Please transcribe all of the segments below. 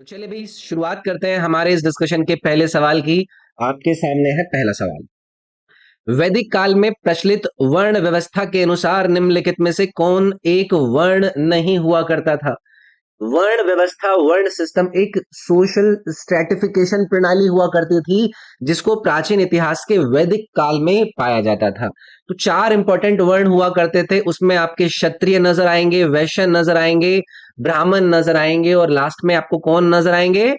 तो चलिए भाई शुरुआत करते हैं हमारे इस डिस्कशन के पहले सवाल की। आपके सामने है पहला सवाल। वैदिक काल में प्रचलित वर्ण व्यवस्था के अनुसार निम्नलिखित में से कौन एक वर्ण नहीं हुआ करता था? वर्ण व्यवस्था, वर्ण सिस्टम एक सोशल स्ट्रैटिफिकेशन प्रणाली हुआ करती थी जिसको प्राचीन इतिहास के वैदिक काल में पाया जाता था। तो चार इंपॉर्टेंट वर्ण हुआ करते थे, उसमें आपके क्षत्रिय नजर आएंगे, वैश्य नजर आएंगे, ब्राह्मण नजर आएंगे और लास्ट में आपको कौन नजर आएंगे?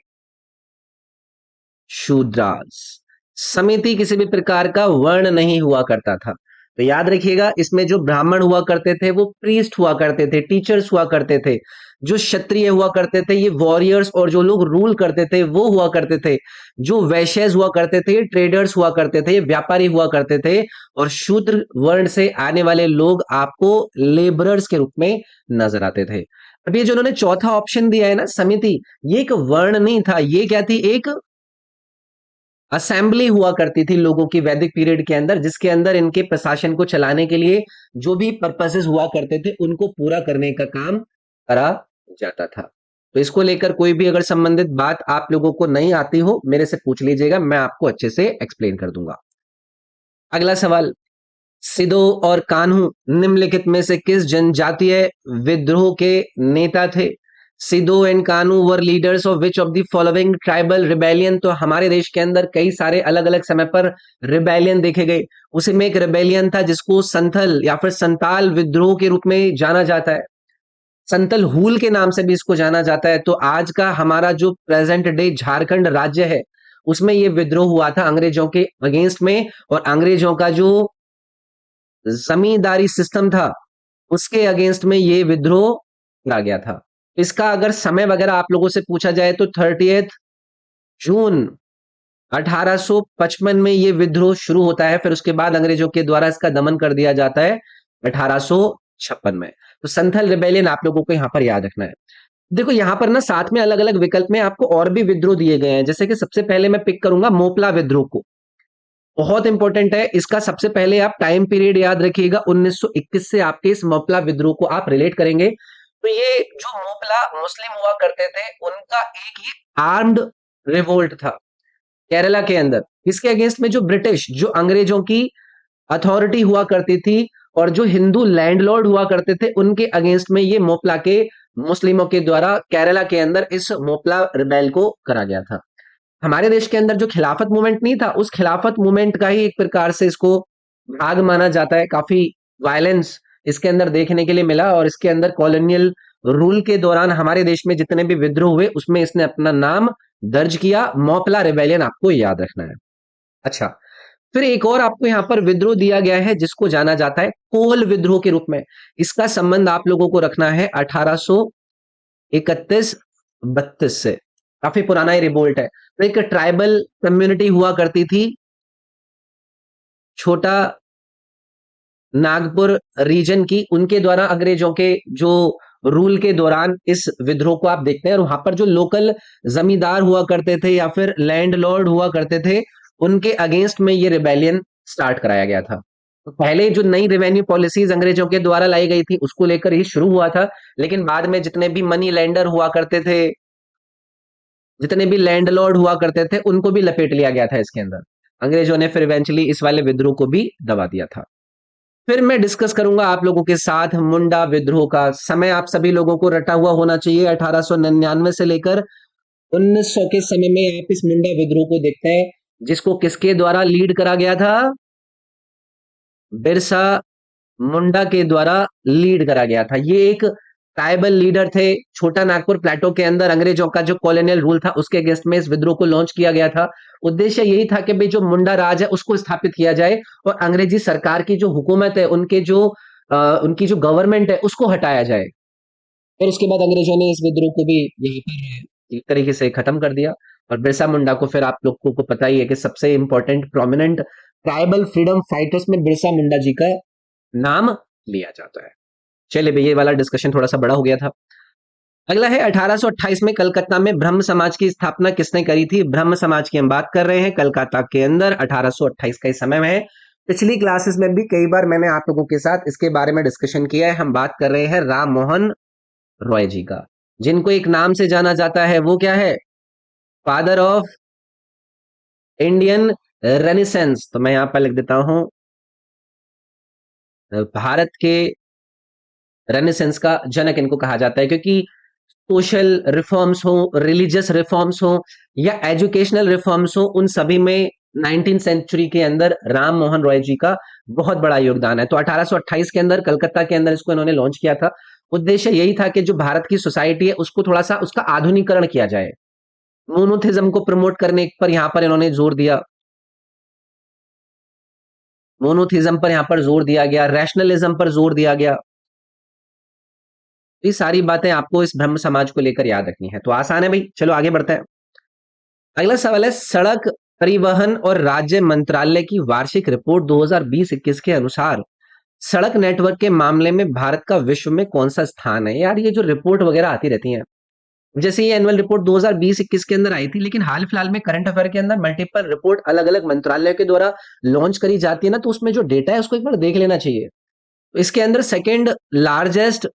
शूद्रास। समिति किसी भी प्रकार का वर्ण नहीं हुआ करता था। तो याद रखिएगा, इसमें जो ब्राह्मण हुआ करते थे वो प्रीस्ट हुआ करते थे, टीचर्स हुआ करते थे। जो क्षत्रिय हुआ करते थे ये वॉरियर्स और जो लोग रूल करते थे वो हुआ करते थे। जो वैश्यस हुआ करते थे ये ट्रेडर्स हुआ करते थे, ये व्यापारी हुआ करते थे। और शूद्र वर्ण से आने वाले लोग आपको लेबरर्स के रूप में नजर आते थे। अब ये जो उन्होंने चौथा ऑप्शन दिया है ना, समिति, ये एक वर्ण नहीं था, ये क्या थी? एक असेंबली हुआ करती थी लोगों की वैदिक पीरियड के अंदर, जिसके अंदर इनके प्रशासन को चलाने के लिए जो भी पर्पसेस हुआ करते थे उनको पूरा करने का काम करा जाता था। तो इसको लेकर कोई भी अगर संबंधित बात आप लोगों को नहीं आती हो मेरे से पूछ लीजिएगा, मैं आपको अच्छे से एक्सप्लेन कर दूंगा। अगला सवाल। सिदो और कान्हू निम्नलिखित में से किस जनजातीय विद्रोह के नेता थे? Sido and Kanhu were leaders of which of the following tribal rebellion? तो हमारे देश के अंदर कई सारे अलग अलग समय पर रिबेलियन देखे गए। उसी में एक रिबेलियन था जिसको संथल या फिर संताल विद्रोह के रूप में जाना जाता है। संतल हुल के नाम से भी इसको जाना जाता है। तो आज का हमारा जो प्रेजेंट डे झारखंड राज्य है उसमें ये विद्रोह हुआ था अंग्रेजों के अगेंस्ट में, और अंग्रेजों का जो जमींदारी सिस्टम था उसके अगेंस्ट में ये विद्रोह करा गया था। इसका अगर समय वगैरह आप लोगों से पूछा जाए तो 30 जून 1855 में ये विद्रोह शुरू होता है, फिर उसके बाद अंग्रेजों के द्वारा इसका दमन कर दिया जाता है 1856 में। तो संथल रिबेलियन आप लोगों को यहाँ पर याद रखना है। देखो यहाँ पर ना साथ में अलग अलग विकल्प में आपको और भी विद्रोह दिए गए हैं, जैसे कि सबसे पहले मैं पिक करूंगा मोपला विद्रोह को। बहुत इंपॉर्टेंट है इसका। सबसे पहले आप टाइम पीरियड याद रखिएगा, 1921 से आपके इस मोपला विद्रोह को आप रिलेट करेंगे। तो ये जो मोपला मुस्लिम हुआ करते थे उनका एक ही आर्म्ड रिवोल्ट था केरला के अंदर। इसके अगेंस्ट में जो ब्रिटिश, जो अंग्रेजों की अथॉरिटी हुआ करती थी और जो हिंदू लैंडलॉर्ड हुआ करते थे उनके अगेंस्ट में ये मोपला के मुस्लिमों के द्वारा केरला के अंदर इस मोपला रिबेल को करा गया था। हमारे देश के अंदर जो खिलाफत मूवमेंट नहीं था उस खिलाफत मूवमेंट का ही एक प्रकार से इसको भाग माना जाता है। काफी वायलेंस इसके अंदर देखने के लिए मिला और इसके अंदर कॉलोनियल रूल के दौरान हमारे देश में जितने भी विद्रोह हुए उसमें इसने अपना नाम दर्ज किया। मोपला रिबेलियन आपको याद रखना है। अच्छा, फिर एक और आपको यहाँ पर विद्रोह दिया गया है जिसको जाना जाता है कोल विद्रोह के रूप में। इसका संबंध आप लोगों को रखना है 1831-32 से। काफी पुराना ये रिवोल्ट है। तो एक ट्राइबल कम्युनिटी हुआ करती थी छोटा नागपुर रीजन की, उनके द्वारा अंग्रेजों के जो रूल के दौरान इस विद्रोह को आप देखते हैं। और वहां पर जो लोकल जमींदार हुआ करते थे या फिर लैंडलॉर्ड हुआ करते थे उनके अगेंस्ट में ये रिबेलियन स्टार्ट कराया गया था। तो पहले जो नई रेवेन्यू पॉलिसीज अंग्रेजों के द्वारा लाई गई थी उसको लेकर ही शुरू हुआ था, लेकिन बाद में जितने भी मनी लैंडर हुआ करते थे, जितने भी लैंडलॉर्ड हुआ करते थे उनको भी लपेट लिया गया था इसके अंदर। अंग्रेजों ने फिर इवेंचुअली इस वाले विद्रोह को भी दबा दिया था। फिर मैं डिस्कस करूंगा आप लोगों के साथ मुंडा विद्रोह का। समय आप सभी लोगों को रटा हुआ होना चाहिए, 1899 से लेकर 1900 के समय में आप इस मुंडा विद्रोह को देखते हैं जिसको किसके द्वारा लीड करा गया था? बिरसा मुंडा के द्वारा लीड करा गया था। ये एक ट्राइबल लीडर थे। छोटा नागपुर प्लेटो के अंदर अंग्रेजों का जो कॉलोनियल रूल था उसके अगेंस्ट में इस विद्रोह को लॉन्च किया गया था। उद्देश्य यही था कि भाई जो मुंडा राज है उसको स्थापित किया जाए और अंग्रेजी सरकार की जो हुकूमत है, उनके जो उनकी जो गवर्नमेंट है उसको हटाया जाए। फिर उसके बाद अंग्रेजों ने इस विद्रोह को भी यहीं पर एक तरीके से खत्म कर दिया। और बिरसा मुंडा को फिर आप लोगों को पता ही है कि सबसे important prominent tribal freedom fighters में बिरसा मुंडा जी का नाम लिया जाता है। चलिए भैया, ये वाला डिस्कशन थोड़ा सा बड़ा हो गया था। अगला है 1828 में कलकत्ता में ब्रह्म समाज की स्थापना किसने करी थी? ब्रह्म समाज की हम बात कर रहे हैं कलकत्ता के अंदर 1828 का इस समय में है। पिछली क्लासेस में भी कई बार मैंने आप लोगों के साथ इसके बारे में डिस्कशन किया है। हम बात कर रहे हैं राम मोहन रॉय जी का। जिनको एक नाम से जाना जाता है वो क्या है? Father of Indian renaissance. तो मैं यहां पर लिख देता हूं भारत के रेनेसेंस का जनक इनको कहा जाता है, क्योंकि सोशल रिफॉर्म्स हो, रिलीजियस रिफॉर्म्स हो या एजुकेशनल रिफॉर्म्स हो, उन सभी में 19th सेंचुरी के अंदर राम मोहन रॉय जी का बहुत बड़ा योगदान है। तो 1828 के अंदर कलकत्ता के अंदर इसको इन्होंने लॉन्च किया था। उद्देश्य यही था कि जो भारत की सोसाइटी है उसको थोड़ा सा उसका आधुनिकीकरण किया जाए। मोनोथिज्म को प्रमोट करने पर यहाँ पर इन्होंने जोर दिया, मोनोथिज्म पर यहाँ पर जोर दिया गया, रैशनलिज्म पर जोर दिया गया। ये सारी बातें आपको इस ब्रह्म समाज को लेकर याद रखनी है। तो आसान है भाई, चलो आगे बढ़ते हैं। अगला सवाल है, सड़क परिवहन और राज्य मंत्रालय की वार्षिक रिपोर्ट 2020-21 के अनुसार सड़क नेटवर्क के मामले में भारत का विश्व में कौन सा स्थान है? यार ये जो रिपोर्ट वगैरह आती रहती हैं, जैसे ये एनुअल रिपोर्ट 2020-21 के अंदर आई थी, लेकिन हाल फिलहाल में करंट अफेयर के अंदर मल्टीपल रिपोर्ट अलग अलग मंत्रालय के द्वारा लॉन्च करी जाती है ना, तो उसमें जो डेटा है उसको एक बार देख लेना चाहिए। तो इसके अंदर सेकेंड लार्जेस्ट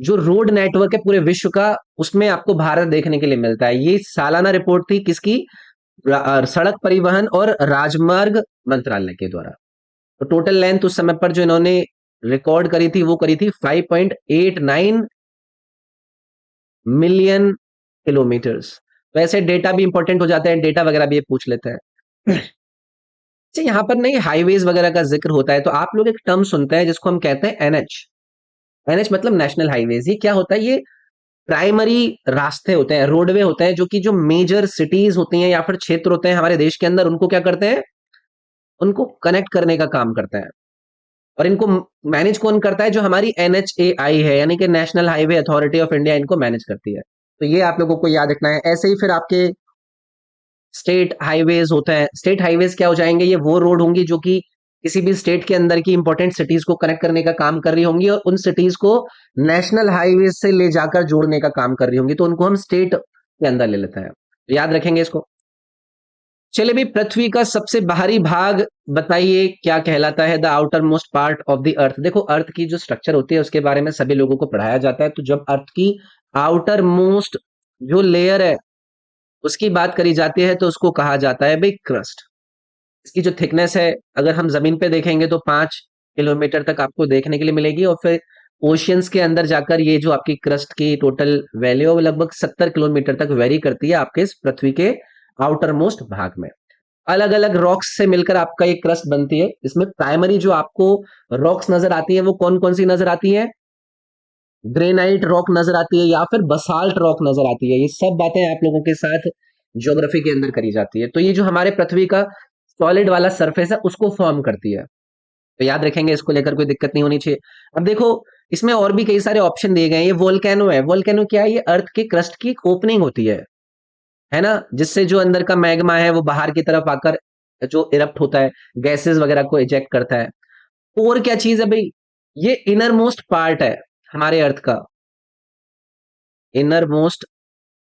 जो रोड नेटवर्क है पूरे विश्व का, उसमें आपको भारत देखने के लिए मिलता है। ये सालाना रिपोर्ट थी किसकी? सड़क परिवहन और राजमार्ग मंत्रालय के द्वारा। तो टोटल लेंथ उस समय पर जो इन्होंने रिकॉर्ड करी थी वो करी थी 5.89 मिलियन किलोमीटर्स। तो ऐसे डेटा भी इंपॉर्टेंट हो जाते हैं, डेटा वगैरह भी ये पूछ लेते हैं। अच्छा, यहाँ पर नहीं हाईवेज वगैरह का जिक्र होता है, तो आप लोग एक टर्म सुनते हैं जिसको हम कहते हैं एनएच। एनएच मतलब नेशनल हाईवेज। ये क्या होता है? ये प्राइमरी रास्ते होते हैं, रोडवे होते हैं, जो कि जो मेजर सिटीज होती हैं या फिर क्षेत्र होते हैं हमारे देश के अंदर, उनको क्या करते हैं? उनको कनेक्ट करने का काम करते हैं। और इनको मैनेज कौन करता है? जो हमारी एनएचएआई है, यानी कि national highway authority of India, इनको मैनेज करती है। तो ये आप लोगों को याद रखना है। ऐसे ही फिर आपके स्टेट हाईवेज होते हैं। स्टेट हाईवेज क्या हो जाएंगे? ये वो रोड होंगी जो कि किसी भी स्टेट के अंदर की इंपॉर्टेंट सिटीज को कनेक्ट करने का काम कर रही होंगी और उन सिटीज को नेशनल हाईवे से ले जाकर जोड़ने का काम कर रही होंगी, तो उनको हम स्टेट के अंदर ले लेते हैं। तो याद रखेंगे इसको। चलिए भाई, पृथ्वी का सबसे बाहरी भाग बताइए क्या कहलाता है? The outer most part of the earth. देखो, अर्थ की जो स्ट्रक्चर होती है उसके बारे में सभी लोगों को पढ़ाया जाता है। तो जब अर्थ की आउटर मोस्ट जो लेयर है उसकी बात करी जाती है तो उसको कहा जाता है भाई क्रस्ट। इसकी जो थिकनेस है, अगर हम जमीन पे देखेंगे तो 5 किलोमीटर तक आपको देखने के लिए मिलेगी, और फिर ओशियंस के अंदर जाकर ये जो आपकी क्रस्ट की टोटल वैल्यू है वो लगभग 70 किलोमीटर तक वेरी करती है आपके इस पृथ्वी के आउटर मोस्ट भाग में। अलग अलग रॉक्स से मिलकर आपका एक क्रस्ट बनती है। इसमें प्राइमरी जो आपको रॉक्स नजर आती है वो कौन कौन सी नजर आती है? ग्रेनाइट रॉक नजर आती है या फिर बसाल्ट रॉक नजर आती है। ये सब बातें आप लोगों के साथ ज्योग्राफी के अंदर करी जाती है। तो ये जो हमारे पृथ्वी का सॉलिड वाला सरफेस है उसको फॉर्म करती है। तो याद रखेंगे, इसको लेकर कोई दिक्कत नहीं होनी चाहिए। अब देखो, इसमें और भी कई सारे ऑप्शन दिए गए हैं। ये वोल्केनो है। वोल्केनो क्या है? ये अर्थ के क्रस्ट की एक ओपनिंग होती है ना, जिससे जो अंदर का मैग्मा है वो बाहर की तरफ आकर जो इरप्ट होता है, गैसेस वगैरह को इजेक्ट करता है। और क्या चीज है भाई? ये इनर मोस्ट पार्ट है हमारे अर्थ का। इनर मोस्ट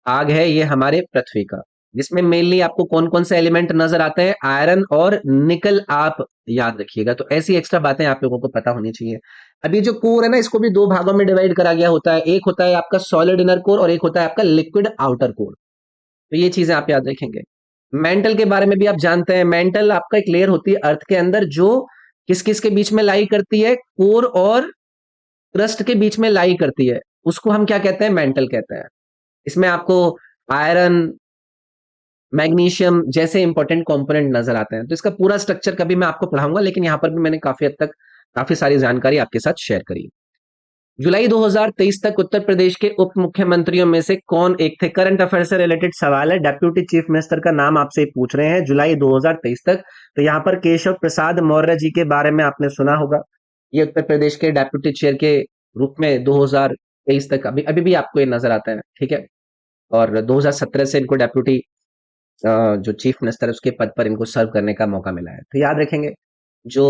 भाग है ये हमारे पृथ्वी का, जिसमें मेनली आपको कौन कौन से एलिमेंट नजर आते हैं? आयरन और निकल। आप याद रखिएगा। तो ऐसी एक्स्ट्रा बातें आप लोगों को पता होनी चाहिए। अभी जो कोर है ना, इसको भी दो भागों में डिवाइड करा गया होता है। एक होता है आपका सॉलिड इनर कोर और एक होता है आपका लिक्विड आउटर कोर। तो ये चीजें आप याद रखेंगे। मेंटल के बारे में भी आप जानते हैं। मेंटल आपका एक लेयर होती है अर्थ के अंदर जो किस किस के बीच में लाई करती है? कोर और क्रस्ट के बीच में लाई करती है। उसको हम क्या कहते हैं? मेंटल कहते हैं। इसमें आपको आयरन, मैग्नीशियम जैसे इंपॉर्टेंट कंपोनेंट नजर आते हैं। तो इसका पूरा स्ट्रक्चर कभी मैं आपको पढ़ाऊंगा, लेकिन यहाँ पर भी मैंने काफी हद तक काफी सारी जानकारी आपके साथ शेयर करी। जुलाई 2023 तक उत्तर प्रदेश के उप मुख्यमंत्रियों में से कौन एक थे? करंट अफेयर से रिलेटेड सवाल है। डेप्यूटी चीफ मिनिस्टर का नाम आपसे पूछ रहे हैं जुलाई 2023 तक। तो यहाँ पर केशव प्रसाद मौर्य जी के बारे में आपने सुना होगा। ये उत्तर प्रदेश के डेप्यूटी चेयर के रूप में 2023 तक अभी अभी भी आपको ये नजर आता है, ठीक है। और 2017 से इनको डेप्यूटी जो चीफ मिनिस्टर है उसके पद पर इनको सर्व करने का मौका मिला है। तो याद रखेंगे जो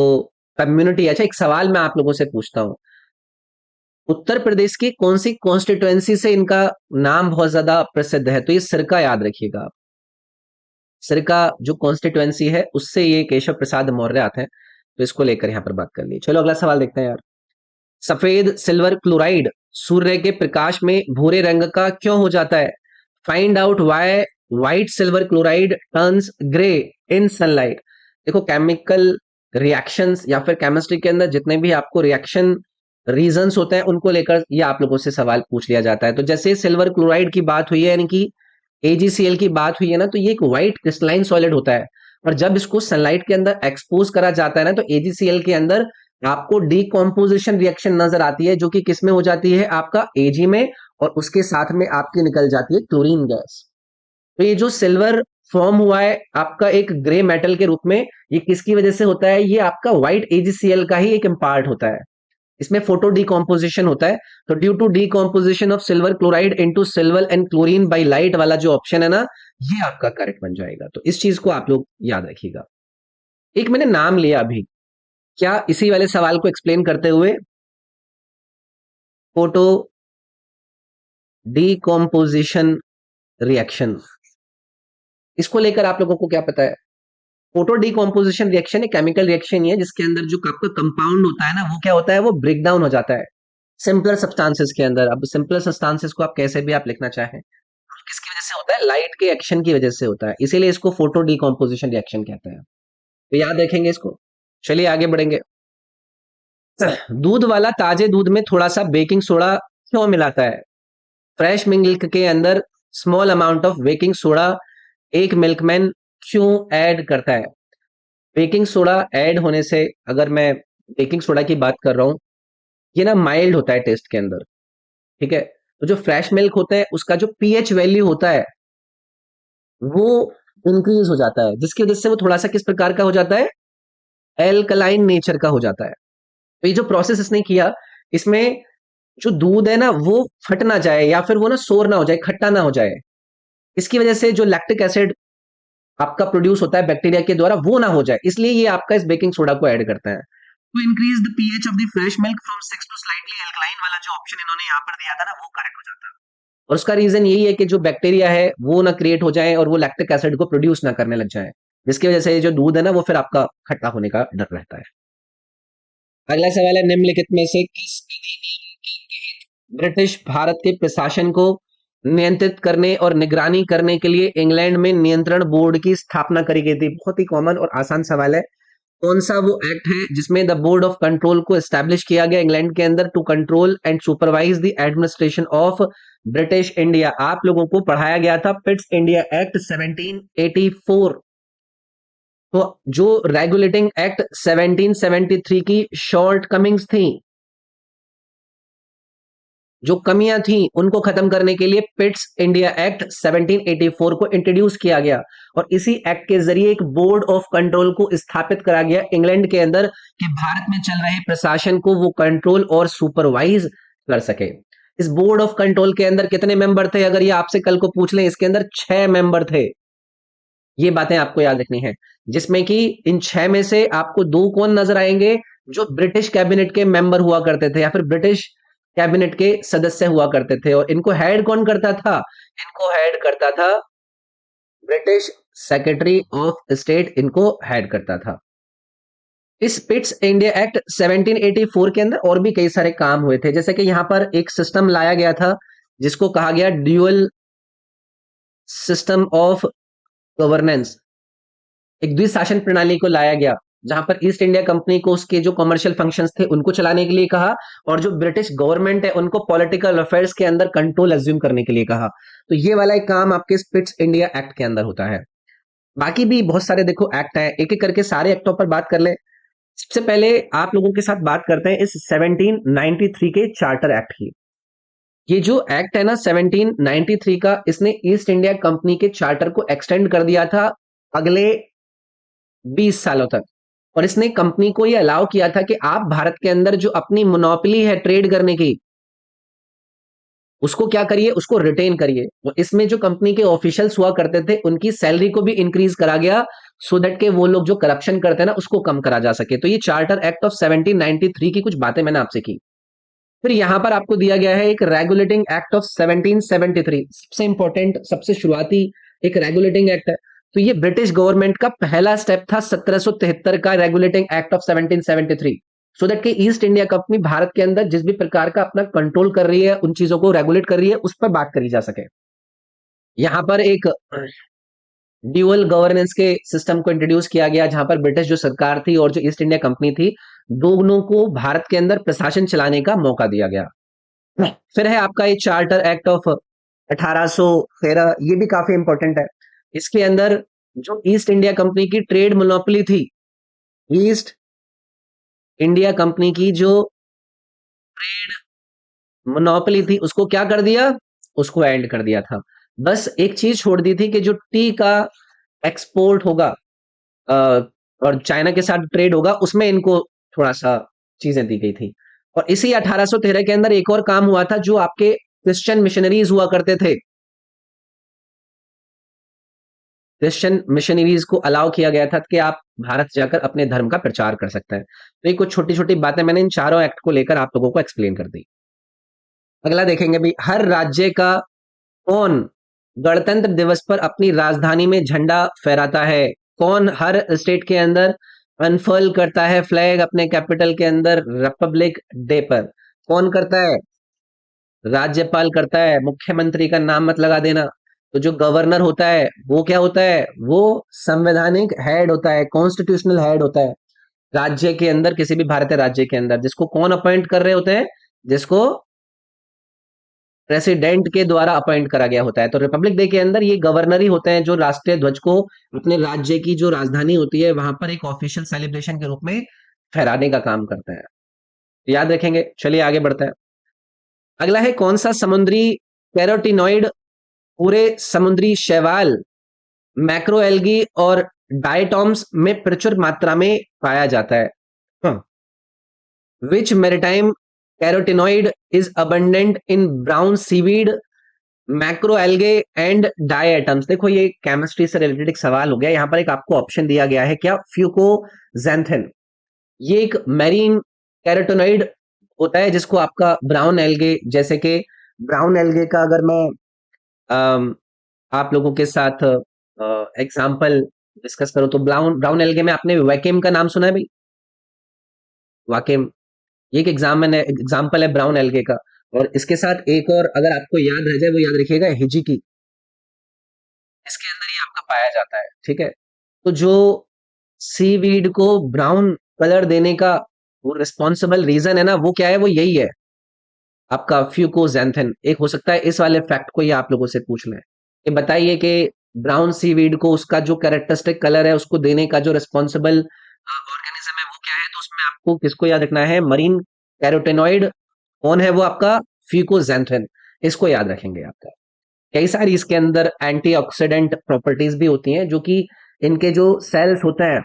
कम्युनिटी। अच्छा, एक सवाल मैं आप लोगों से पूछता हूँ, उत्तर प्रदेश की कौन सी कॉन्स्टिट्युएंसी से इनका नाम बहुत ज्यादा प्रसिद्ध है? तो ये सिरका, याद रखिएगा आप। सिरका जो कॉन्स्टिट्युएंसी है उससे ये केशव प्रसाद मौर्य आते हैं। तो इसको लेकर यहाँ पर बात कर ली। चलो अगला सवाल देखते हैं यार। सफेद सिल्वर क्लोराइड सूर्य के प्रकाश में भूरे रंग का क्यों हो जाता है? Find out why white silver chloride turns grey in sunlight. देखो केमिकल रिएक्शंस या फिर केमिस्ट्री के अंदर जितने भी आपको रिएक्शन रीजंस होते हैं उनको लेकर ये आप लोगों से सवाल पूछ लिया जाता है। तो जैसे सिल्वर क्लोराइड की बात हुई है यानी कि AgCl की बात हुई है ना, तो ये एक व्हाइट क्रिस्टलाइन सॉलिड होता है और जब इसको सनलाइट के अंदर एक्सपोज करा जाता है ना तो AgCl के अंदर आपको डीकॉम्पोजिशन रिएक्शन नजर आती है जो कि किस में हो जाती है? आपका Ag में, और उसके साथ में आपकी निकल जाती है क्लोरीन गैस। तो ये जो सिल्वर फॉर्म हुआ है आपका एक ग्रे मेटल के रूप में, ये किसकी वजह से होता है? ये आपका व्हाइट AgCl का ही एक इम्पार्ट होता है। इसमें फोटो डिकॉम्पोजिशन होता है। तो due to decomposition of silver chloride into silver and chlorine by light वाला जो ऑप्शन है ना, ये आपका करेक्ट बन जाएगा। तो इस चीज को आप लोग याद रखिएगा। एक मैंने नाम लिया अभी, क्या इसी वाले सवाल को एक्सप्लेन करते हुए? फोटो डिकॉम्पोजिशन रिएक्शन, इसको लेकर आप लोगों को क्या पता है? फोटो डिकॉम्पोजिशन रिएक्शन एक केमिकल रिएक्शन ही है जिसके अंदर जो आपका कंपाउंड होता है ना वो क्या होता है? वो ब्रेक डाउन हो जाता है सिंपलर सब्सटेंसेस के अंदर। अब सिंपलर सब्सटेंसेस को आप कैसे भी आप लिखना चाहें, किसकी वजह से होता है? लाइट के एक्शन की वजह से होता है, इसीलिए इसको फोटो डिकॉम्पोजिशन रिएक्शन कहते हैं। तो याद रखेंगे इसको। चलिए आगे बढ़ेंगे। दूध वाला ताजे दूध में थोड़ा सा बेकिंग सोडा क्यों मिलाता है? फ्रेश मिल्क के अंदर small amount of baking soda एक मिल्कमैन क्यों ऐड करता है? बेकिंग सोडा ऐड होने से, अगर मैं बेकिंग सोडा की बात कर रहा हूं, ये ना माइल्ड होता है टेस्ट के अंदर, ठीक है। तो जो फ्रेश मिल्क होता है उसका जो पीएच वैल्यू होता है वो इंक्रीज हो जाता है, जिसकी वजह से वो थोड़ा सा किस प्रकार का हो जाता है? एल्कलाइन नेचर का हो जाता है। तो ये जो प्रोसेस इसने किया, इसमें जो दूध है ना वो फट ना जाए या फिर वो ना सोर ना हो जाए, खट्टा ना हो जाए, इसकी वजह से जो लैक्टिक एसिड आपका प्रोड्यूस होता है बैक्टीरिया के द्वारा वो ना हो जाए, इसलिए ये आपका इस बेकिंग सोडा को ऐड करता है। तो increase the pH of the fresh milk from 6 to slightly alkaline वाला जो ऑप्शन इन्होंने यहाँ पर दिया था ना वो करेक्ट हो जाता है। और उसका रीजन यही है कि जो बैक्टीरिया है वो ना क्रिएट हो जाए और वो लैक्टिक एसिड को प्रोड्यूस ना करने लग जाए, जिसकी वजह से ये जो दूध है ना वो फिर आपका खट्टा होने का डर रहता है। अगला सवाल है, निम्नलिखित में से किस अधिनियम के तहत ब्रिटिश भारत के प्रशासन को नियंत्रित करने और निगरानी करने के लिए इंग्लैंड में नियंत्रण बोर्ड की स्थापना करी गई थी? बहुत ही कॉमन और आसान सवाल है। कौन सा वो एक्ट है जिसमें द बोर्ड ऑफ कंट्रोल को एस्टैब्लिश किया गया इंग्लैंड के अंदर to control and supervise the administration of British India? आप लोगों को पढ़ाया गया था पिट्स इंडिया एक्ट 1784। तो जो रेगुलेटिंग एक्ट 1773 की शॉर्ट कमिंग्स थी, जो कमियां थी, उनको खत्म करने के लिए पिट्स इंडिया एक्ट 1784 को इंट्रोड्यूस किया गया और इसी एक्ट के जरिए एक बोर्ड ऑफ कंट्रोल को स्थापित करा गया इंग्लैंड के अंदर कि भारत में चल रहे प्रशासन को वो कंट्रोल और सुपरवाइज कर सके। इस बोर्ड ऑफ कंट्रोल के अंदर कितने मेंबर थे? अगर ये आपसे कल को पूछ लें, इसके अंदर 6 मेंबर थे। ये बातें आपको याद रखनी है, जिसमें कि इन 6 में से आपको 2 कौन नजर आएंगे? जो ब्रिटिश कैबिनेट के मेंबर हुआ करते थे या फिर ब्रिटिश कैबिनेट के सदस्य हुआ करते थे। और इनको हेड कौन करता था? इनको हेड करता था ब्रिटिश सेक्रेटरी ऑफ स्टेट, इनको हेड करता था। इस पिट्स इंडिया एक्ट 1784 के अंदर और भी कई सारे काम हुए थे, जैसे कि यहां पर एक सिस्टम लाया गया था जिसको कहा गया ड्यूअल सिस्टम ऑफ गवर्नेंस। एक द्विशासन प्रणाली को लाया गया जहां पर ईस्ट इंडिया कंपनी को उसके जो कमर्शियल फंक्शंस थे उनको चलाने के लिए कहा और जो ब्रिटिश गवर्नमेंट है उनको पॉलिटिकल अफेयर्स के अंदर कंट्रोल अज्यूम करने के लिए कहा। तो ये वाला एक काम आपके पिट्स इंडिया एक्ट के अंदर होता है। बाकी भी बहुत सारे देखो एक्ट है, एक एक करके सारे एक्टों पर बात कर ले। सबसे पहले आप लोगों के साथ बात करते हैं इस 1793 के चार्टर एक्ट की। ये जो एक्ट है ना 1793 का, इसने ईस्ट इंडिया कंपनी के चार्टर को एक्सटेंड कर दिया था अगले 20 सालों तक। और इसने कंपनी को ये अलाउ किया था कि आप भारत के अंदर जो अपनी मोनोपोली है ट्रेड करने की, उसको क्या करिए? उसको रिटेन करिए। और इसमें जो कंपनी के ऑफिशियल्स हुआ करते थे उनकी सैलरी को भी इंक्रीज करा गया सो दैट के वो लोग जो करप्शन करते हैं ना उसको कम करा जा सके। तो ये चार्टर एक्ट ऑफ 1793 की कुछ बातें मैंने आपसे की। फिर यहां पर आपको दिया गया है एक रेगुलेटिंग एक्ट ऑफ 1773, सबसे इंपॉर्टेंट, सबसे शुरुआती एक रेगुलेटिंग एक्ट है। तो ये ब्रिटिश गवर्नमेंट का पहला स्टेप था 1773 का regulating act of 1773। So that कि ईस्ट इंडिया कंपनी भारत के अंदर जिस भी प्रकार का अपना कंट्रोल कर रही है, उन चीजों को रेगुलेट कर रही है, उस पर बात करी जा सके। यहाँ पर एक ड्यूअल गवर्नेंस के सिस्टम को इंट्रोड्यूस किया गया, जहां पर ब्रिटिश जो सरकार थी और जो ईस्ट इंडिया कंपनी थी, दोनों को भारत के अंदर प्रशासन चलाने का मौका दिया गया। फिर है आपका ये चार्टर एक्ट ऑफ 1813, ये भी काफी इंपॉर्टेंट है। इसके अंदर जो ईस्ट इंडिया कंपनी की ट्रेड मोनोपोली थी, ईस्ट इंडिया कंपनी की जो ट्रेड मोनोपोली थी, उसको क्या कर दिया, उसको एंड कर दिया था। बस एक चीज छोड़ दी थी कि जो टी का एक्सपोर्ट होगा अ, और चाइना के साथ ट्रेड होगा, उसमें इनको थोड़ा सा चीजें दी गई थी। और इसी 1813 के अंदर एक और काम हुआ था, जो आपके क्रिश्चियन मिशनरीज हुआ करते थे, क्रिश्चियन मिशनरीज को अलाउ किया गया था कि आप भारत जाकर अपने धर्म का प्रचार कर सकते हैं। तो ये कुछ छोटी छोटी बातें मैंने इन चारों एक्ट को लेकर आप लोगों को एक्सप्लेन कर दी। अगला देखेंगे भी, हर राज्य का कौन गणतंत्र दिवस पर अपनी राजधानी में झंडा फहराता है? कौन हर स्टेट के अंदर अनफर्ल करता है फ्लैग अपने कैपिटल के अंदर रिपब्लिक डे पर? कौन करता है? राज्यपाल करता है। मुख्यमंत्री का नाम मत लगा देना। तो जो गवर्नर होता है वो क्या होता है? वो संवैधानिक हेड होता है, कॉन्स्टिट्यूशनल हेड होता है राज्य के अंदर, किसी भी भारतीय राज्य के अंदर, जिसको कौन अपॉइंट कर रहे होते हैं? जिसको प्रेसिडेंट के द्वारा अपॉइंट करा गया होता है। तो रिपब्लिक डे के अंदर ये गवर्नर ही होते हैं जो राष्ट्रीय ध्वज को अपने राज्य की जो राजधानी होती है वहां पर एक ऑफिशियल सेलिब्रेशन के रूप में फहराने का काम करते हैं। तो याद रखेंगे। चलिए आगे बढ़ते हैं। अगला है, कौन सा समुद्री कैरोटीनॉइड पूरे समुद्री शैवाल, मैक्रोएल्गी और डायटॉम्स में प्रचुर मात्रा में पाया जाता है? Which maritime carotenoid is abundant in brown seaweed, macro algae and diatoms? देखो ये केमिस्ट्री से रिलेटेड एक सवाल हो गया। यहाँ पर एक आपको ऑप्शन दिया गया है, क्या? फ्यूकोजेंथिन। ये एक मेरीन कैरोटीनॉइड होता है जिसको आपका ब्राउन एल्गे, जैसे कि ब्राउन एल्गे का अगर मैं अम, आप लोगों के साथ एग्जाम्पल डिस्कस करूं, तो ब्राउन ब्राउन एल्गे में आपने वैकेम का नाम सुना है भाई? वाकेम, ये एक एग्जाम्पल है ब्राउन एल्गे का। और इसके साथ एक और अगर आपको याद रह जाए, वो याद रखिएगा, हिजिकी, इसके अंदर ये आपका पाया जाता है। ठीक है। तो जो सीवीड को ब्राउन कलर देने का वो रिस्पॉन्सिबल रीजन है ना, वो क्या है? वो यही है, आपका फ्यूकोजेंथिन। एक हो सकता है इस वाले फैक्ट को ये आप लोगों से पूछ लें कि बताइए कि ब्राउन सीवीड को उसका जो कैरेक्टरिस्टिक कलर है उसको देने का जो रिस्पॉन्सिबल ऑर्गेनिज्म है वो क्या है? तो उसमें आपको किसको याद रखना है? Marine carotenoid. कौन है वो? आपका फ्यूकोजेंथिन। इसको याद रखेंगे आपका। कई सारी इसके अंदर एंटीऑक्सीडेंट प्रॉपर्टीज भी होती हैं, जो कि इनके जो सेल्स होते हैं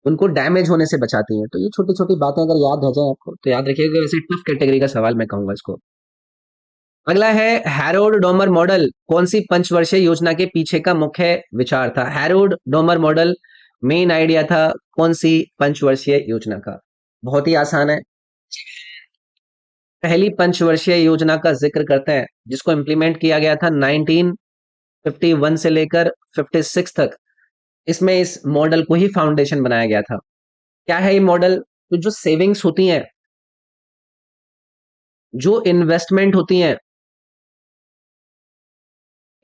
उनको डैमेज होने से बचाती हैं। तो ये छोटी छोटी बातें अगर याद रह जाए आपको तो याद रखिएगा। वैसे टफ कैटेगरी का सवाल मैं कहूंगा इसको। अगला है, हैरोल्ड डोमर मॉडल कौन सी पंचवर्षीय योजना के पीछे का मुख्य विचार था? Harold Domar model main idea था कौन सी पंचवर्षीय योजना का? बहुत ही आसान है। पहली पंचवर्षीय योजना का जिक्र करते हैं जिसको इंप्लीमेंट किया गया था 1951 से लेकर 56 तक। इसमें इस मॉडल को ही फाउंडेशन बनाया गया था। क्या है ये मॉडल? तो जो सेविंग्स होती हैं, जो इन्वेस्टमेंट होती हैं,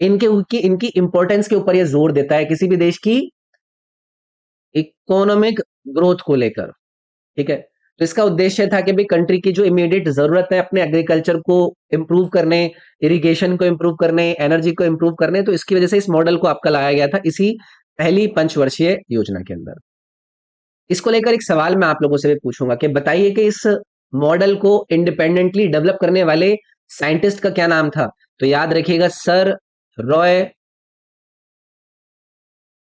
इनकी इंपॉर्टेंस के ऊपर ये जोर देता है किसी भी देश की इकोनॉमिक ग्रोथ को लेकर। ठीक है। तो इसका उद्देश्य था कि भाई कंट्री की जो इमीडिएट जरूरत है अपने एग्रीकल्चर को इंप्रूव करने, इरिगेशन को इंप्रूव करने, एनर्जी को इंप्रूव करने, तो इसकी वजह से इस मॉडल को आपका लाया गया था इसी पहली पंचवर्षीय योजना के अंदर। इसको लेकर एक सवाल मैं आप लोगों से भी पूछूंगा कि बताइए कि इस मॉडल को इंडिपेंडेंटली डेवलप करने वाले साइंटिस्ट का क्या नाम था? तो याद रखिएगा, सर रॉय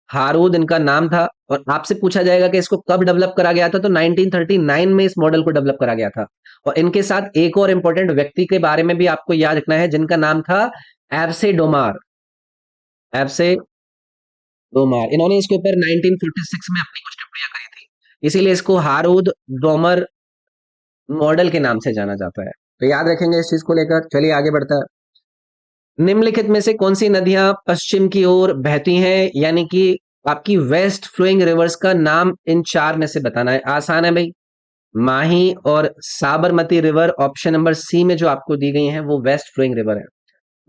हारूद इनका नाम था। और आपसे पूछा जाएगा कि इसको कब डेवलप करा गया था, तो 1939 में इस मॉडल को डेवलप करा गया था। और इनके साथ एक और इंपॉर्टेंट व्यक्ति के बारे में भी आपको याद रखना है जिनका नाम था एब्से डोमार। एब्से डोमार, इन्होंने इसके ऊपर 1946 में अपनी कुछ टिप्पणियां करी थी, इसीलिए इसको हारूद डोमर मॉडल के नाम से जाना जाता है। तो याद रखेंगे इस चीज को लेकर। चलिए आगे बढ़ता है। निम्नलिखित में से कौन सी नदियां पश्चिम की ओर बहती हैं, यानी कि आपकी वेस्ट फ्लोइंग रिवर्स का नाम इन चार में से बताना है। आसान है भाई, माही और Sabarmati river option number C में जो आपको दी गई है वो वेस्ट फ्लोइंग रिवर है।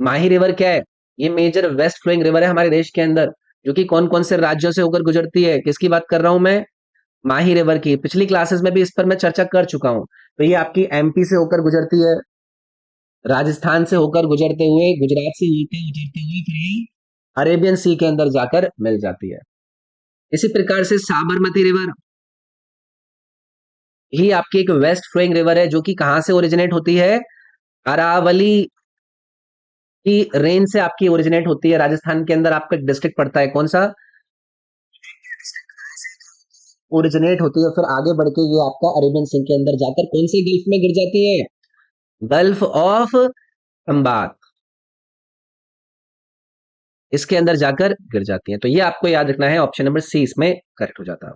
माही रिवर क्या है? ये मेजर वेस्ट फ्लोइंग रिवर है हमारे देश के अंदर, जो कि कौन कौन से राज्यों से होकर गुजरती है, किसकी बात कर रहा हूं मैं? माही रिवर की। पिछली क्लासेस में भी इस पर मैं चर्चा कर चुका हूं। तो ये आपकी एमपी से होकर गुजरती है, राजस्थान से होकर गुजरते हुए, गुजरात से होकर गुजरते हुए फिर ये अरेबियन सी के अंदर जाकर मिल जाती है। इसी प्रकार से साबरमती रिवर ही आपकी एक वेस्ट फ्लोइंग रिवर है, जो कि कहां से ओरिजिनेट होती है? अरावली की रेंज से आपकी ओरिजिनेट होती है। राजस्थान के अंदर आपका डिस्ट्रिक्ट पड़ता है कौन सा? ओरिजिनेट होती है, फिर आगे बढ़ के ये आपका अरेबियन सी के अंदर जाकर कौन से गल्फ में गिर जाती है? गल्फ ऑफ खंबात, इसके अंदर जाकर गिर जाती है। तो ये आपको याद रखना है, ऑप्शन नंबर सी इसमें करेक्ट हो जाता है।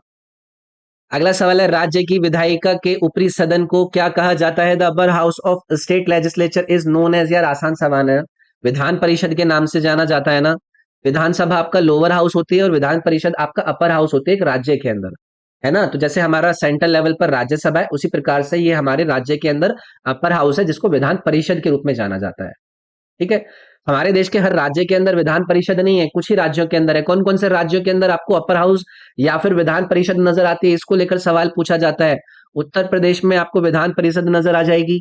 अगला सवाल है, राज्य की विधायिका के ऊपरी सदन को क्या कहा जाता है? The upper house of state legislature is known as. यार आसान सवाल है, विधान परिषद के नाम से जाना जाता है ना। विधानसभा आपका लोअर हाउस होती है और विधान परिषद आपका अपर हाउस होती है एक राज्य के अंदर, है ना। तो जैसे हमारा सेंट्रल लेवल पर राज्यसभा है, उसी प्रकार से ये हमारे राज्य के अंदर अपर हाउस है, जिसको विधान परिषद के रूप में जाना जाता है। ठीक है। हमारे देश के हर राज्य के अंदर विधान परिषद नहीं है, कुछ ही राज्यों के अंदर है। कौन कौन से राज्यों के अंदर आपको अपर हाउस या फिर विधान परिषद नजर आती है, इसको लेकर सवाल पूछा जाता है। उत्तर प्रदेश में आपको विधान परिषद नजर आ जाएगी,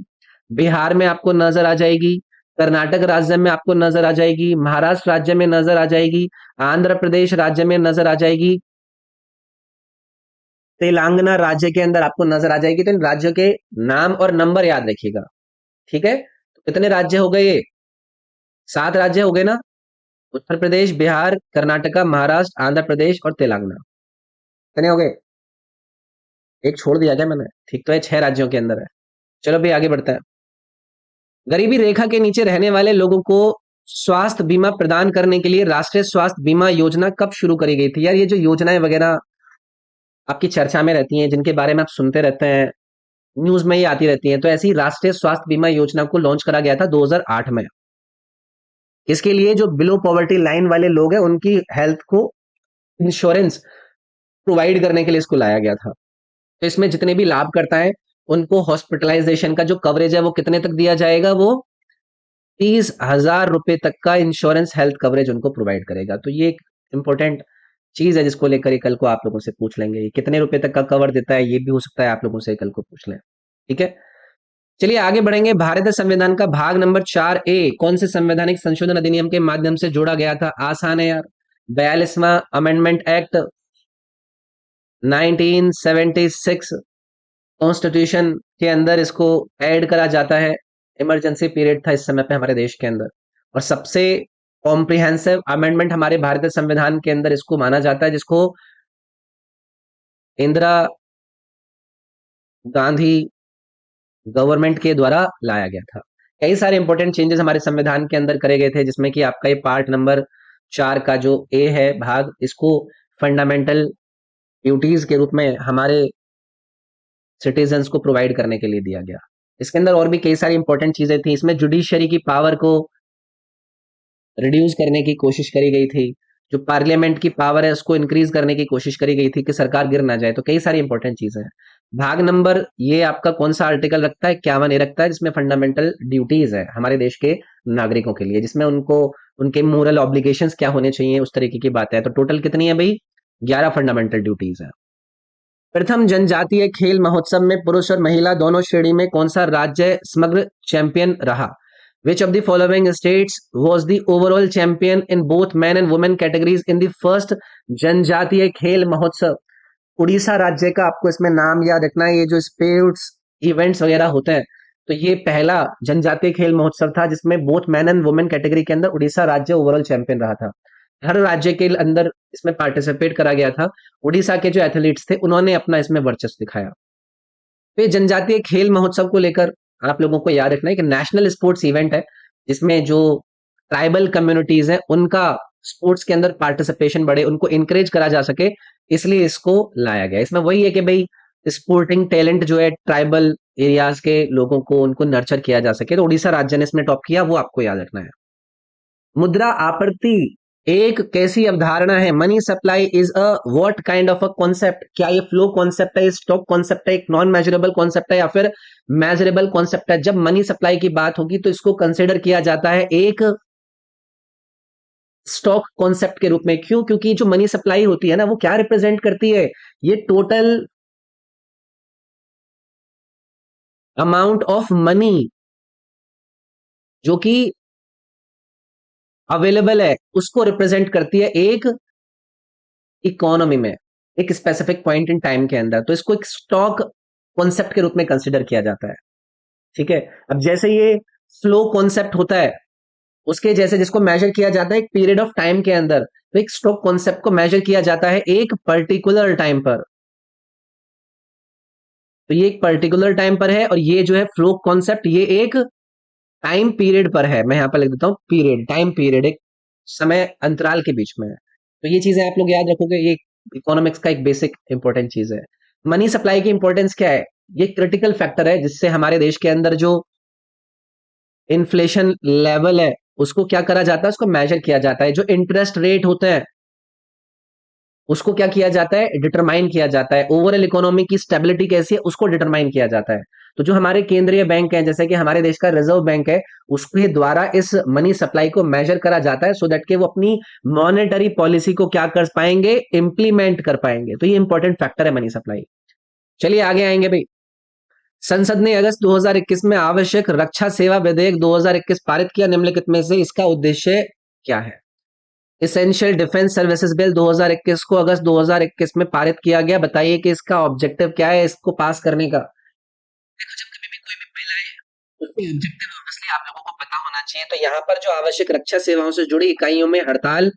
बिहार में आपको नजर आ जाएगी, कर्नाटक राज्य में आपको नजर आ जाएगी, महाराष्ट्र राज्य में नजर आ जाएगी, आंध्र प्रदेश राज्य में नजर आ जाएगी, तेलंगाना राज्य के अंदर आपको नजर आ जाएगी। तो इन राज्यों के नाम और नंबर याद रखिएगा। ठीक है, तो कितने राज्य हो गए? ये 7 राज्य हो गए ना। उत्तर प्रदेश, बिहार, कर्नाटका, महाराष्ट्र, आंध्र प्रदेश और तेलंगाना। कितने हो गए? एक छोड़ दिया क्या मैंने? ठीक तो है, 6 राज्यों के अंदर है। चलो भाई आगे बढ़ता है। गरीबी रेखा के नीचे रहने वाले लोगों को स्वास्थ्य बीमा प्रदान करने के लिए राष्ट्रीय स्वास्थ्य बीमा योजना कब शुरू करी गई थी? यार ये जो योजनाएं वगैरह आपकी चर्चा में रहती हैं, जिनके बारे में आप सुनते रहते हैं, न्यूज में ही आती रहती हैं, तो ऐसी राष्ट्रीय स्वास्थ्य बीमा योजना को लॉन्च करा गया था 2008 में। इसके लिए जो बिलो पॉवर्टी लाइन वाले लोग हैं, उनकी हेल्थ को इंश्योरेंस प्रोवाइड करने के लिए इसको लाया गया था। तो इसमें जितने भी लाभकर्ता हैं, उनको हॉस्पिटलाइजेशन का जो कवरेज है वो कितने तक दिया जाएगा? वो 30,000 रुपए तक का इंश्योरेंस हेल्थ कवरेज उनको प्रोवाइड करेगा। तो ये एक इंपॉर्टेंट चीज है, जिसको लेकर ये कल को आप लोगों से पूछ लेंगे, ये कितने रुपए तक का कवर देता है, ये भी हो सकता है आप लोगों से कल को पूछ लें। ठीक है, चलिए आगे बढ़ेंगे। भारतीय संविधान का भाग नंबर 4A कौन से संवैधानिक संशोधन अधिनियम के माध्यम से जोड़ा गया था? आसान है यार, 42वां अमेंडमेंट एक्ट 1976 कॉन्स्टिट्यूशन के अंदर इसको ऐड करा जाता है। इमरजेंसी पीरियड था इस समय पे हमारे देश के अंदर, और सबसे कॉम्प्रिहेंसिव अमेंडमेंट हमारे भारतीय संविधान के अंदर इसको माना जाता है, जिसको इंदिरा गांधी गवर्नमेंट के द्वारा लाया गया था। कई सारे इंपॉर्टेंट चेंजेस हमारे संविधान के अंदर करे गए थे, जिसमें कि आपका ये पार्ट नंबर 4 का जो ए है भाग, इसको फंडामेंटल ड्यूटीज के रूप में हमारे सिटीजन्स को प्रोवाइड करने के लिए दिया गया। इसके अंदर और भी कई सारी इंपॉर्टेंट चीजें थी। इसमें जुडिशरी की पावर को रिड्यूस करने की कोशिश करी गई थी, जो पार्लियामेंट की पावर है उसको इंक्रीज करने की कोशिश करी गई थी कि सरकार गिर ना जाए। तो कई सारी इंपॉर्टेंट चीजें हैं। भाग नंबर ये आपका कौन सा आर्टिकल रखता है? 51 रखता है, जिसमें फंडामेंटल ड्यूटीज है हमारे देश के नागरिकों के लिए, जिसमें उनको उनके मोरल ऑब्लिगेशंस क्या होने चाहिए, उस तरीके की बात है। तो टोटल कितनी है भाई? 11 फंडामेंटल ड्यूटीज है। प्रथम जनजातीय खेल महोत्सव में पुरुष और महिला दोनों श्रेणी में कौन सा राज्य समग्र चैंपियन रहा? Which of the following states was the overall champion in both men and women categories in the first जनजातीय खेल महोत्सव? उड़ीसा राज्य का आपको इसमें नाम याद रखना है। ये जो स्पोर्ट्स इवेंट्स वगैरह होते हैं, तो ये पहला जनजातीय खेल महोत्सव था जिसमें both man and women category के अंदर उड़ीसा राज्य ओवरऑल चैंपियन रहा था। हर राज्य के अंदर इसमें पार्टिसिपेट करा गया था। उड़ीसा के जो एथलीट्स थे, उन्होंने अपना इसमें वर्चस्व दिखाया। तो ये जनजातीय खेल महोत्सव को लेकर आप लोगों को याद रखना है कि नेशनल स्पोर्ट्स इवेंट है, जिसमें जो ट्राइबल कम्युनिटीज हैं उनका स्पोर्ट्स के अंदर पार्टिसिपेशन बढ़े, उनको इंकरेज करा जा सके, इसलिए इसको लाया गया। इसमें वही है कि भाई स्पोर्टिंग टैलेंट जो है ट्राइबल एरियाज के लोगों को, उनको नर्चर किया जा सके। तो उड़ीसा राज्य ने इसमें टॉप किया, वो आपको याद रखना है। मुद्रा आपूर्ति एक कैसी अवधारणा है? Money supply is a what kind of a concept? क्या ये फ्लो कॉन्सेप्ट है, स्टॉक कॉन्सेप्ट है, एक नॉन मेजरेबल कॉन्सेप्ट है या फिर मेजरेबल कॉन्सेप्ट है? जब मनी सप्लाई की बात होगी तो इसको कंसिडर किया जाता है एक स्टॉक कॉन्सेप्ट के रूप में। क्यों? क्योंकि जो मनी सप्लाई होती है ना, वो क्या रिप्रेजेंट करती है? ये टोटल अमाउंट ऑफ मनी जो कि अवेलेबल है, उसको रिप्रेजेंट करती है एक इकोनॉमी में, एक स्पेसिफिक पॉइंट इन टाइम के अंदर। तो इसको एक स्टॉक कॉन्सेप्ट के रूप में कंसिडर किया जाता है। ठीक है। अब जैसे ये फ्लो कॉन्सेप्ट होता है, उसके जैसे जिसको मेजर किया जाता है एक पीरियड ऑफ टाइम के अंदर, तो एक स्टॉक कॉन्सेप्ट को मेजर किया जाता है एक पर्टिकुलर टाइम पर। तो ये एक पर्टिकुलर टाइम पर है, और ये जो है फ्लो कॉन्सेप्ट, ये एक टाइम पीरियड पर है। मैं यहां पर लिख देता हूं पीरियड, टाइम पीरियड, एक समय अंतराल के बीच में है। तो ये चीजें आप लोग याद रखोगे, ये इकोनॉमिक्स का एक बेसिक इंपॉर्टेंट चीज है। मनी सप्लाई की इंपॉर्टेंस क्या है? ये क्रिटिकल फैक्टर है जिससे हमारे देश के अंदर जो इन्फ्लेशन लेवल है, उसको क्या करा जाता है? उसको मेजर किया जाता है। जो इंटरेस्ट रेट होते हैं, उसको क्या किया जाता है? डिटरमाइन किया जाता है। ओवरऑल इकोनॉमी की स्टेबिलिटी कैसी है, उसको डिटरमाइन किया जाता है। तो जो हमारे केंद्रीय बैंक है, जैसे कि हमारे देश का रिजर्व बैंक है, उसके द्वारा इस मनी सप्लाई को मेजर करा जाता है, सो दैट कि वो अपनी मॉनेटरी पॉलिसी को क्या कर पाएंगे? इंप्लीमेंट कर पाएंगे। तो ये इंपॉर्टेंट फैक्टर है मनी सप्लाई। चलिए आगे आएंगे भाई। संसद ने अगस्त 2021 में आवश्यक रक्षा सेवा विधेयक 2021 पारित किया। निम्नलिखित में से इसका उद्देश्य क्या है? इसेंशियल डिफेंस सर्विसेज बिल 2021 को अगस्त 2021 में पारित किया गया। बताइए कि इसका ऑब्जेक्टिव क्या है इसको पास करने का? देखो, जब कभी भी कोई भी बिल आए, उसका ऑब्जेक्टिव ऑब्वियसली आप लोगों को पता होना चाहिए। तो यहाँ पर जो आवश्यक रक्षा सेवाओं से जुड़ी इकाइयों में हड़ताल,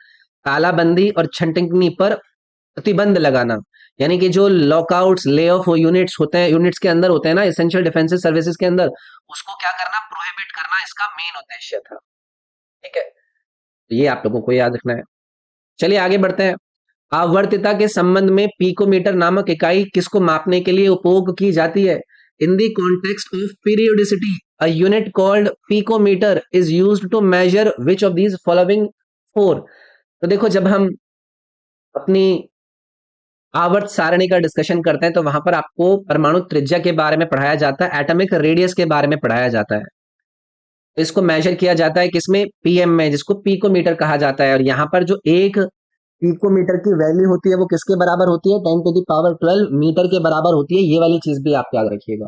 तालाबंदी और छंटनी पर प्रतिबंध लगाना, यानी कि जो लॉकआउट्स, ले ऑफ यूनिट्स होते हैं, यूनिट्स के अंदर होते हैं ना, एसेंशियल डिफेंसिव सर्विसेज के अंदर, उसको क्या करना? प्रोहिबिट करना इसका मेन उद्देश्य था। ठीक है, तो ये आप लोगों को याद रखना है। चलिए आगे बढ़ते हैं। आवर्तता के संबंध में पिकोमीटर नामक इकाई किसको मापने के लिए उपयोग की जाती है? In the context of periodicity a unit called picometer is used to measure which of these following four. तो देखो, जब हम अपनी आवर्त सारणी का डिस्कशन करते हैं तो वहां पर आपको परमाणु त्रिज्या के बारे में पढ़ाया जाता है, एटॉमिक रेडियस के बारे में पढ़ाया जाता है। तो इसको मेजर किया जाता है किसमें? पीएम में, जिसको पिकोमीटर कहा जाता है। और यहाँ पर जो एक पिकोमीटर की वैल्यू होती है, वो किसके बराबर होती है? 10⁻12 मीटर के बराबर होती है। ये वाली चीज भी आप याद रखिएगा।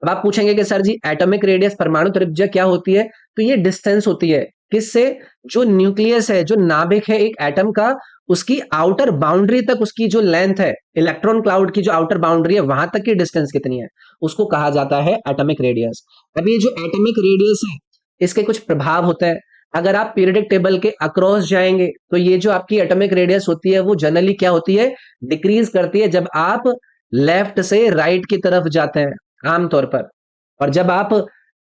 अब आप पूछेंगे कि सर जी एटॉमिक रेडियस, परमाणु त्रिज्या क्या होती है? तो ये डिस्टेंस होती है किससे? जो न्यूक्लियस है, जो नाभिक है एक एटम का, उसकी आउटर बाउंड्री तक उसकी जो लेंथ है, इलेक्ट्रॉन क्लाउड की जो आउटर बाउंड्री है, वहां तक की डिस्टेंस कितनी है, उसको कहा जाता है एटॉमिक रेडियस। अब ये जो एटॉमिक रेडियस है, इसके कुछ प्रभाव होते हैं। अगर आप पीरियोडिक टेबल के अक्रॉस जाएंगे तो ये जो आपकी एटॉमिक रेडियस होती है, वो जनरली क्या होती है? डिक्रीज करती है जब आप लेफ्ट से राइट की तरफ जाते हैं, आमतौर पर। और जब आप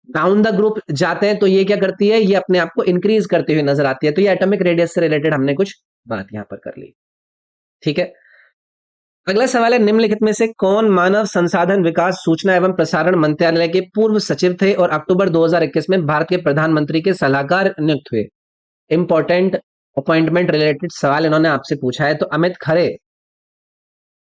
डाउन द ग्रुप जाते हैं तो ये क्या करती है? ये अपने आप को इंक्रीज करती हुई नजर आती है। तो ये एटॉमिक रेडियस से रिलेटेड हमने कुछ बात यहां पर कर ली। ठीक है। अगला सवाल है, निम्नलिखित में से कौन मानव संसाधन विकास, सूचना एवं प्रसारण मंत्रालय के पूर्व सचिव थे और अक्टूबर 2021 में भारत के प्रधानमंत्री के सलाहकार नियुक्त हुए? इंपॉर्टेंट अपॉइंटमेंट रिलेटेड सवाल इन्होंने आपसे पूछा है। तो अमित खरे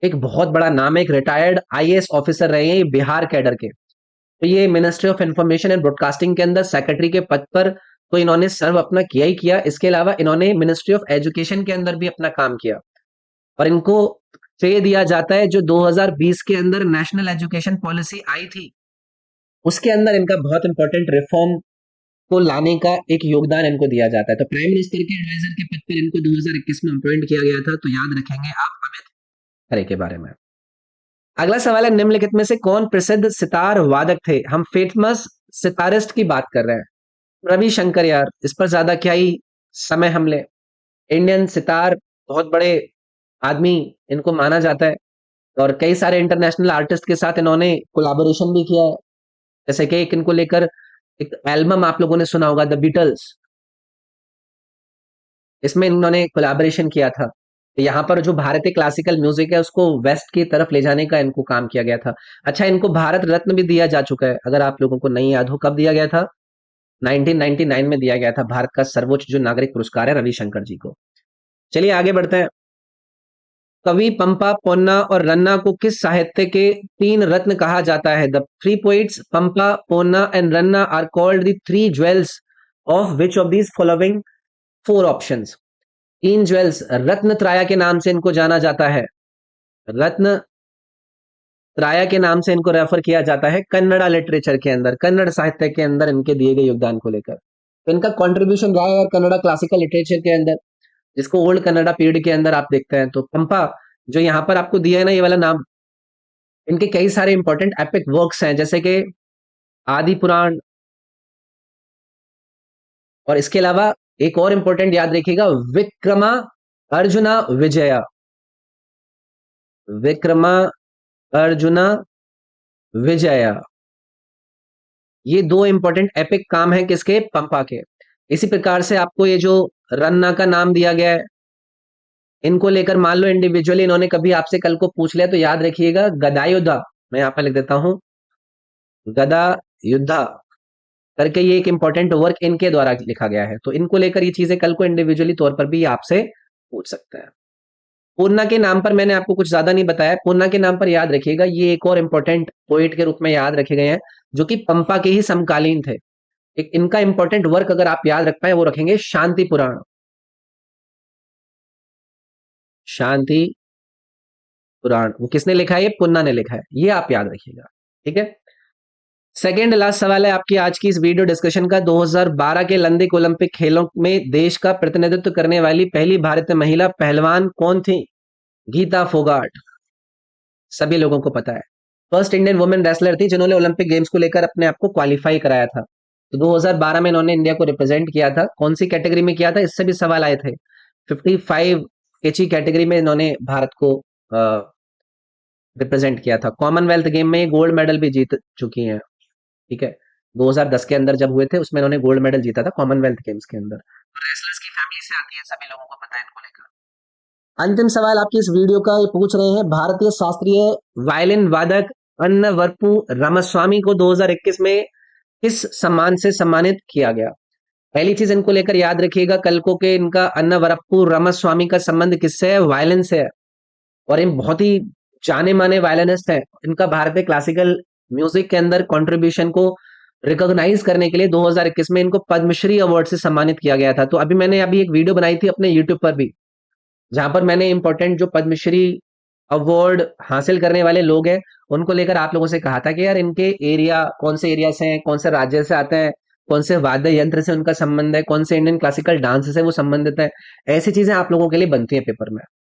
एक बहुत बड़ा नाम है, एक रिटायर्ड आईएएस ऑफिसर रहे हैं, ये बिहार कैडर के। तो ये ministry of information and broadcasting के अंदर सेक्रेटरी के पद पर तो इन्होंने सर्व अपना किया ही किया। इसके अलावा इन्होंने मिनिस्ट्री ऑफ एजुकेशन के अंदर भी अपना काम किया, और इनको श्रेय दिया जाता है जो 2020 के अंदर नेशनल एजुकेशन पॉलिसी आई थी, उसके अंदर इनका बहुत इंपॉर्टेंट रिफॉर्म को लाने का एक योगदान इनको दिया जाता है। तो प्राइम मिनिस्टर के एडवाइजर के पद पर इनको 2021 में अपॉइंट किया गया था। तो याद रखेंगे आप अमित खरे के बारे में। अगला सवाल है, निम्नलिखित में से कौन प्रसिद्ध सितार वादक थे? हम फेमस सितारिस्ट की बात कर रहे हैं। रविशंकर यार, इस पर ज्यादा क्या ही समय हम ले। इंडियन सितार, बहुत बड़े आदमी इनको माना जाता है, और कई सारे इंटरनेशनल आर्टिस्ट के साथ इन्होंने कोलैबोरेशन भी किया है। जैसे कि एक इनको लेकर एक एल्बम आप लोगों ने सुना होगा, द बीटल्स, इसमें इन्होंने कोलैबोरेशन किया था। तो यहाँ पर जो भारतीय क्लासिकल म्यूजिक है, उसको वेस्ट की तरफ ले जाने का इनको काम किया गया था। अच्छा, इनको भारत रत्न भी दिया जा चुका है, अगर आप लोगों को नहीं याद हो। कब दिया गया था? 1999 में दिया गया था, भारत का सर्वोच्च जो नागरिक पुरस्कार है रविशंकर जी को। चलिए आगे बढ़ते हैं। कवि पंपा, पोन्ना और रन्ना को किस साहित्य के तीन रत्न कहा जाता है? The three poets Pampa, Ponna and Ranna are called the three jewels of which of these following four options? तीन ज्वेल्स, रत्न त्राया के नाम से इनको जाना जाता है। रत्न त्राया के नाम से इनको रेफर किया जाता है कन्नड़ा लिटरेचर के अंदर, कन्नड़ साहित्य के अंदर इनके दिए गए योगदान को लेकर। तो इनका कंट्रीब्यूशन रहा है और कन्नड़ा क्लासिकल लिटरेचर के अंदर, जिसको ओल्ड कन्नड़ा पीरियड के अंदर आप देखते हैं। तो पंपा जो यहाँ पर आपको दिया है ना ये वाला नाम, इनके कई सारे इंपॉर्टेंट एपिक वर्क्स हैं, जैसे कि आदि पुराण, और इसके अलावा एक और इंपॉर्टेंट याद रखिएगा, विक्रमा अर्जुना विजया। विक्रमा अर्जुना विजया, ये दो इंपॉर्टेंट एपिक काम है किसके? पंपा के। इसी प्रकार से आपको ये जो रन्ना का नाम दिया गया है, इनको लेकर मान लो इंडिविजुअली इन्होंने कभी आपसे कल को पूछ लिया तो याद रखिएगा गदायुद्धा, मैं यहाँ पर लिख देता हूं गदा युद्धा करके, ये एक इंपॉर्टेंट वर्क इनके द्वारा लिखा गया है। तो इनको लेकर ये चीजें कल को इंडिविजुअली तौर पर भी आपसे पूछ सकते हैं। पूर्णा के नाम पर मैंने आपको कुछ ज्यादा नहीं बताया, पूर्णा के नाम पर याद रखिएगा ये एक और इंपॉर्टेंट पोइट के रूप में याद रखे गए हैं, जो कि पंपा के ही समकालीन थे। एक इनका इंपॉर्टेंट वर्क अगर आप याद रख पाए वो रखेंगे शांति पुराण। शांति पुराण वो किसने लिखा है? ये पुन्ना ने लिखा है, ये आप याद रखिएगा। ठीक है, सेकेंड लास्ट सवाल है आपकी आज की इस वीडियो डिस्कशन का। 2012 के लंदन ओलंपिक खेलों में देश का प्रतिनिधित्व करने वाली पहली भारतीय महिला पहलवान कौन थी? गीता फोगाट, सभी लोगों को पता है। फर्स्ट इंडियन वुमेन रेसलर थी जिन्होंने ओलंपिक गेम्स को लेकर अपने आप को क्वालिफाई कराया था। तो 2012 में इन्होंने इंडिया को रिप्रेजेंट किया था। कौन सी कैटेगरी में किया था? इससे भी सवाल आए थे। 55 केजी कैटेगरी में इन्होंने भारत को रिप्रेजेंट किया था। कॉमनवेल्थ गेम में गोल्ड मेडल भी जीत चुकी हैं। ठीक है, 2010 के अंदर जब हुए थे उसमें इन्होंने गोल्ड मेडल जीता था कॉमनवेल्थ गेम्स के अंदर। तो रेसलर्स की फैमिली से आती है, सभी लोगों को पता है इनको लेकर। अंतिम सवाल आपकी इस वीडियो का ये पूछ रहे हैं, भारतीय शास्त्रीय वायलिन वादक अन्नवर्पु रामास्वामी को 2021 में किस सम्मान से सम्मानित किया गया? पहली चीज इनको लेकर याद रखिएगा कल को के इनका अन्नवरप्पु रामास्वामी का संबंध किससे है? वायलिन से है, और इन बहुत ही जाने माने वायलिनिस्ट हैं। इनका भारतीय क्लासिकल म्यूजिक के अंदर कंट्रीब्यूशन को रिकॉग्नाइज करने के लिए 2021 में इनको पद्मश्री अवार्ड से सम्मानित किया गया था। तो अभी मैंने एक वीडियो बनाई थी अपने यूट्यूब पर भी, जहां पर मैंने इंपॉर्टेंट जो पद्मश्री अवार्ड हासिल करने वाले लोग हैं उनको लेकर आप लोगों से कहा था कि यार इनके एरिया कौन से एरिया से हैं, कौन से राज्य से आते हैं, कौन से वाद्य यंत्र से उनका संबंध है, कौन से इंडियन क्लासिकल डांस से वो संबंधित है। ऐसी चीजें आप लोगों के लिए बनती हैं पेपर में।